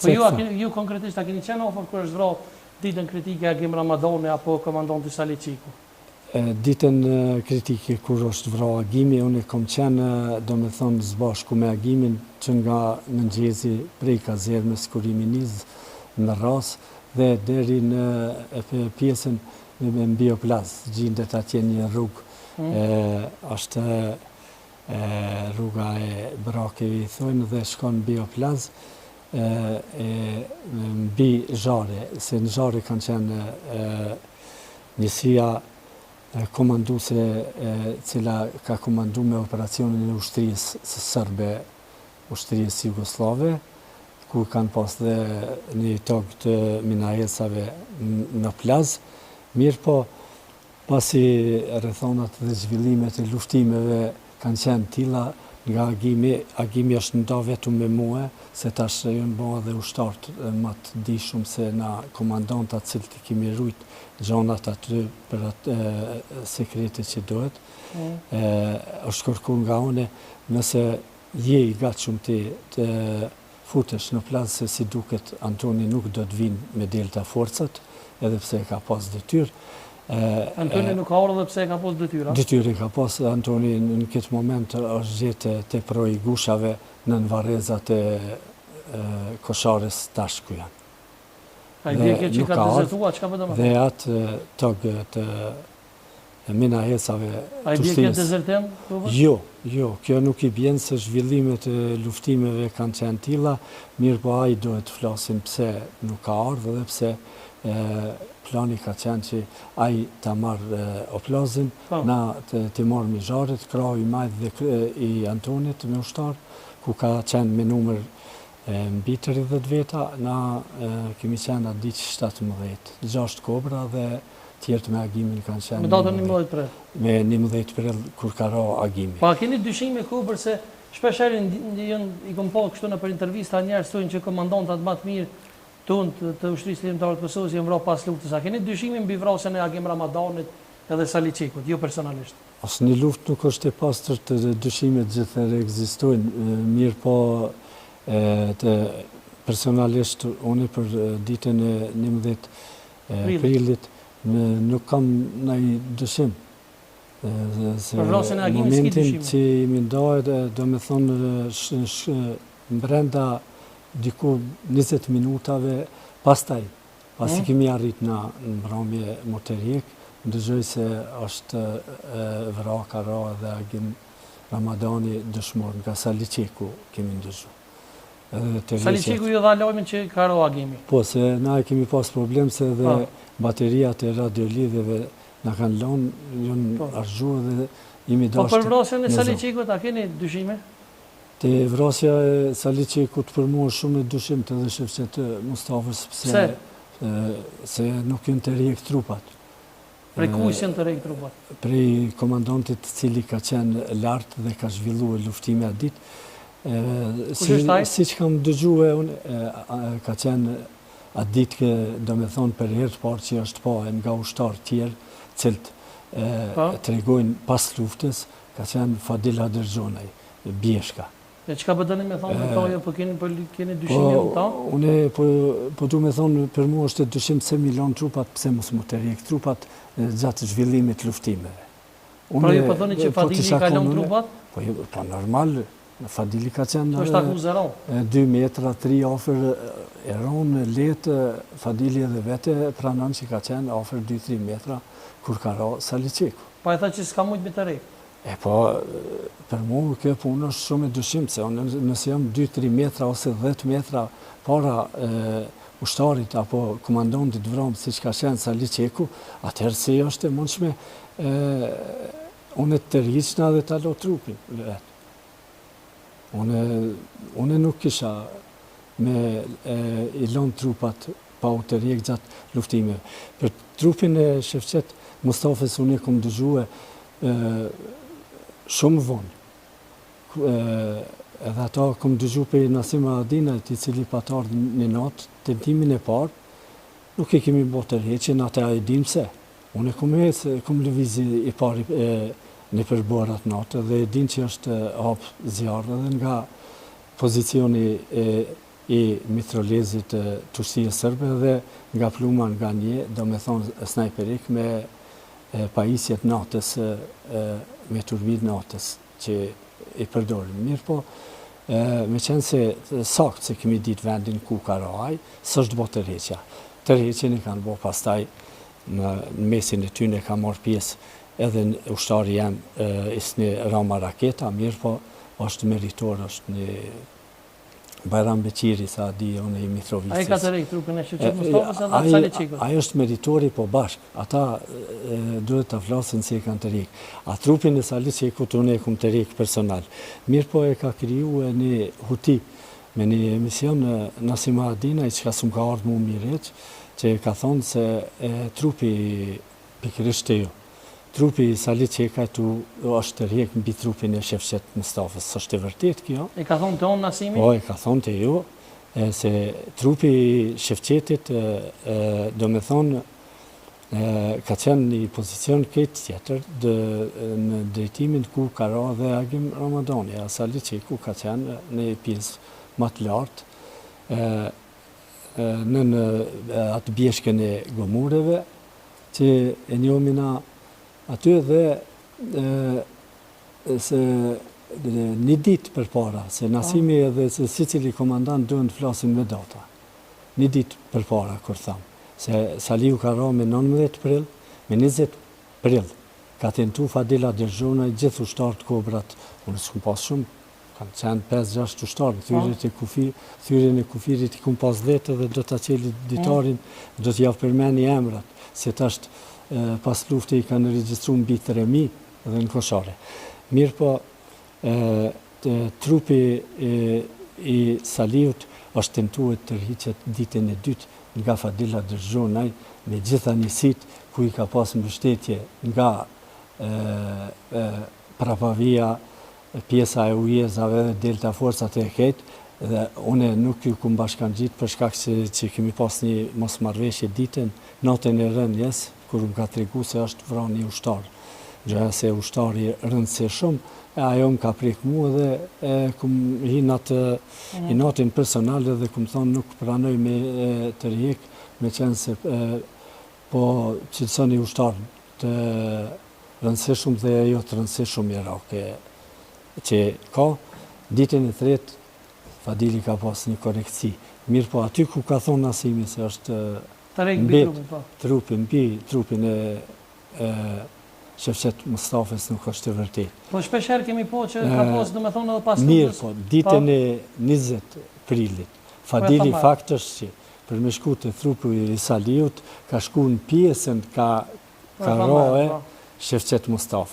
Po ju konkretisht a keni qenë ofër kur është vrarë ditën kritike Agim Ramadani apo komandanti Saliçiku? Ditën kritike kur është vrarë Agimi, unë kam qenë domethënë zbashku me Agimin që nga mëngjesi prej kazermës kur i nis në ras dhe deri në pjesën me Bioplaz, gjendet atje një rrugë, është rruga e Brakeve i thonë dhe shkon Bioplaz, mbi Zhare, se në Zhare kanë qenë njësia komanduse cila ka komandu me operacionin e ushtrisë sërbe, ushtrisë jugoslave, ku kanë pas dhe një tokë të minajesave në plaz. Mirë po, pasi rrethonat dhe zhvillimet e luftimeve kanë qenë tilla nga Agimi është nda vetëm me mua, se tash jënë bëha dhe ushtartë më të dishum se na komandantat cilët i kemi rujt gjonat aty për atë sekrete që dohet. është kërku nga une, nëse je i gatshëm të futesh në plazë se si duket Antoni nuk do të vinë me delta forcat, edhe pse ka pas detyrë. Antoni nuk ka ardhur edhe pse ka pas detyrë? Detyrë ka pas Antoni në këtë moment është gjetë te proi gushave në varrezat e Kosharës tash ku janë. A i djekje që ka dezertua, që ka përdojma? Dhe atë tokë të minahesave A i djekje dezertem? Jo, kjo nuk i bjenë se zhvillimet e luftimeve kanë qenë tilla, mirë po a i duhet të flasin pse nuk ka ardhur dhe pse plani ka qenë që a i të marrë oplazin, na të marrë Mizharit, krau i majtë dhe i Antonit me ushtar, ku ka qenë me numër mbi 30 veta, na kemi qenë atë ditë 17, 6 kobra dhe tjertë me Agimin kanë qenë. Me datën 11 prill? Me 11 prill kur ka ra Agimi. Pa keni dyshime Kobër se shpeshherë i kom pa kështu në për intervista njerëz thonë që komandantat më të mirë të ushtrisë ligjore të Kosovës janë vrarë pas luftës. A keni dyshime mbi vrasjen e Agim Ramadanit edhe Saliçikut, jo personalisht? Asnjë luftë nuk është e pastër, të dyshimet gjithëherë ekzistojnë, mirë po të personalisht unë për ditën e 11 prillit nuk kam ndonjë dyshim. Për vrasjen e Agimit s'ki dyshime? Momentin që mi ndahet, do me thonë brenda diku 20 minutave pastaj, pasi kemi arrit në mbrëmje motorjek, ndëgjoj se është vraka ra dhe Agim Ramadani dëshmor nga Saliçiku kemi ndëgju. Saliçiku ju dha lajmin që ka ra Agimi? Po, se na e kemi pas problem se dhe bateriat e radiolidhjeve na kanë lënë, janë arzhuar dhe jemi dashur. Po për vrasjen e Saliçikut a keni dyshime? Te vrasja e Saliçikut për mua është shumë e dyshimtë edhe shefqet Mustafës, pse? Se nuk janë të rjek trupat. Prej kujt janë të rjek trupat? Prej komandantit cili ka qenë lartë dhe ka zhvilluar luftime atë ditë. Siç kam dëgjuar unë, ka qenë atë ditë do me thonë për herë të parë që është pa nga ushtarë tjerë, cilët tregojnë pas luftës, ka qenë Fadil Haderxhonaj, Bjeshka. E çka po doni me thonë me ta, po keni dyshime me ta? Unë po du me thonë për mua është dyshim se milon trupat, pse mos mu të rjek trupat gjatë zhvillimit luftimeve. Pra ju po thoni që Fadili ka lënë trupat? Po normal, Fadili ka qenë 2 metra, 3 afër e ronë, letë, Fadili edhe vete pranon që ka qenë afër 2-3 metra kur ka ra Saliçiku. Pa e tha që s'ka mujt me të rejk? Po, për mu kjo punë është shumë e dyshim, se nëse jam 2-3 metra ose 10 metra para ushtarit apo komandantit vramë si që ka qenë Saliçiku, atëherë si është e mundshme unë të rriqna dhe të alo trupin vetë. Unë nuk kisha me i lënë trupat pa u të rjek gjatë luftimeve. Për trupin e shefqet Mustafës unë e kom dëgjue shumë vonë. Edhe ata kom dëgju për Nasim Haradinajt, i cili patar një natë, tentimin e parë, nuk e kemi bërë të rjeqen, ata e dim se. Unë e kom lëvizi i pari në përborat natë, dhe e din që është hapë zjarë, dhe nga pozicioni e i mitrolezit të ushtrisë sërbe dhe nga pluma nga një, do me thonë snajperik me pajisjet natës, me turbit natës që i përdorim. Mirë po, me qenë se sakt se kemi ditë vendin ku ka raj, s'është bo tërheqja. Tërheqjen e kanë bo pastaj në mesin e tyne ka marrë pjesë edhe ushtari jam isni Rama Raketa, mirë po është meritor, është një Bajram Beqiri, sa di unë i Mitrovicës. Ai ka të rejtë trupin e Shevqet Mustafës edhe Sali Çikut. Ai është meritori po bashkë. Ata duhet të flasin si e kanë të rejtë. A trupin e Sali Çikut unë e kum të rejtë personal. Mirë po e ka kriju e një huti me një emision Nasima Adina, i që ka sum ka ardhë mu mireq, që ka thonë se trupi pikërisht të ju. Trupi i Sali Çikut është të rjek mbi trupin e Shevqet Mustafës. Është e vërtet kjo? E ka thonë të onë Nasimi? Po, e ka thonë të ju, se trupi i Shevqetit, do me thonë, ka qenë një pozicion këtë tjetër në drejtimin ku ka ra dhe Agim Ramadani. A Sali Çikut ka qenë në pjesë më të lartë në atë bjeshkën e gomureve, që e njomina aty dhe se një ditë për para, se Nasimi edhe se si cili komandant duhen të flasin me data. Një ditë për para, kur thamë. Se Saliu ka ra me 19 prill, me 20 prill. Ka tentu Fadila Derxhona i gjithë ushtarët Kobrat. Unë s'kum pas shumë, kanë qenë 5-6 ushtarë. Thyrjen e kufirit i kum pas 10 dhe do të qeli ditarin, do të javë përmeni emrat. Se të është pas lufte i kanë regjistru mbi 3.000 dhe në Koshare. Mirë po, trupi i Saliut është tentuar të rriqet ditën e dytë nga Fadila Derxhonaj me gjitha njësit ku i ka pas mbështetje nga Prapavia, pjesa e ujezave dhe delta forcat e ketë, dhe une nuk ju kum bashkan gjitë për shkak që kemi pas një mosmarrveshje ditën, natën e rënjes, kur më ka tregu se është vran një ushtar. Gjëja se ushtari rëndëse shumë, ajo më ka prek mua dhe kum hi natën personale dhe kum thonë nuk pranoj me të rjek, me qenë se po cilësoni ushtar të rëndëse shumë dhe jo të rëndëse shumë Irake që ka. Ditën e tretë, Fadili ka pas një korekci. Mirë po aty ku ka thonë Nasimi se është mbi trupin e Shevqet Mustafës nuk është të vërtet. Po shpesher kemi po që ka posë do me thonë edhe pas mirë po, ditën e 20 prillit, Fadili fakt është që për me shku të trupi i Saliut, ka shku në pjesën ka roe Shevqet Mustafa.